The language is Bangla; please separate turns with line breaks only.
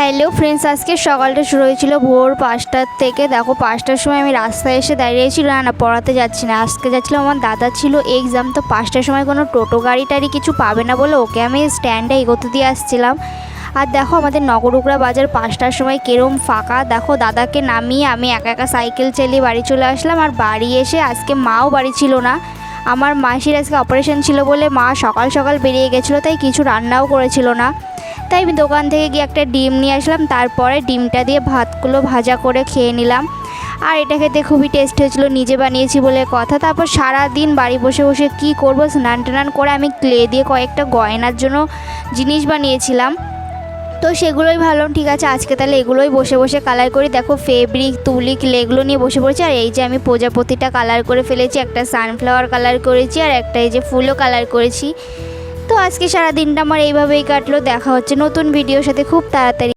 হ্যালো ফ্রেন্ডস, আজকে সকালটা শুরু হয়েছিল ভোর 5টার থেকে। দেখো 5টার সময় আমি রাস্তায় এসে দাঁড়িয়েছিল, না পড়াতে যাচ্ছি না, আজকে যাচ্ছিলাম, আমার দাদা ছিল এক্সাম। তো 5টার সময় কোনো টোটো গাড়ি টাড়ি কিছু পাবে না বলে ওকে আমি স্ট্যান্ডে এগোতে দিয়ে আসছিলাম। আর দেখো আমাদের নগরুকড়া বাজার 5টার সময় কেরম ফাঁকা। দেখো দাদাকে নামিয়ে আমি একা একা সাইকেল চালিয়ে বাড়ি চলে আসলাম। আর বাড়ি এসে আজকে মাও বাড়ি ছিল না, আমার মাসির আজকে অপারেশন ছিল বলে মা সকাল সকাল বেরিয়ে গেছিলো, তাই কিছু রান্নাও করেছিল না। তাই আমি দোকান থেকে গিয়ে একটা ডিম নিয়ে আসলাম, তারপরে ডিমটা দিয়ে ভাতগুলো ভাজা করে খেয়ে নিলাম। আর এটা খেতে খুবই টেস্টি হয়েছিল, নিজে বানিয়েছি বলে কথা। তারপর সারা দিন বাড়ি বসে বসে কি করব, স্নান টান করে আমি ক্লে দিয়ে কয়েকটা গয়নার জন্য জিনিস বানিয়েছিলাম। তো সেগুলোই ভাবলাম ঠিক আছে আজকে তাহলে এগুলোই বসে বসে কালার করি। দেখো ফেব্রিক, তুলি, ক্লে এগুলো নিয়ে বসে পড়েছি। আর এই যে আমি প্রজাপতিটা কালার করে ফেলেছি, একটা সানফ্লাওয়ার কালার করেছি, আর একটা এই যে ফুলও কালার করেছি। তো আজকে সারা দিনটা আমার এইভাবেই কাটলো। দেখা হচ্ছে নতুন ভিডিওর সাথে খুব তাড়াতাড়ি।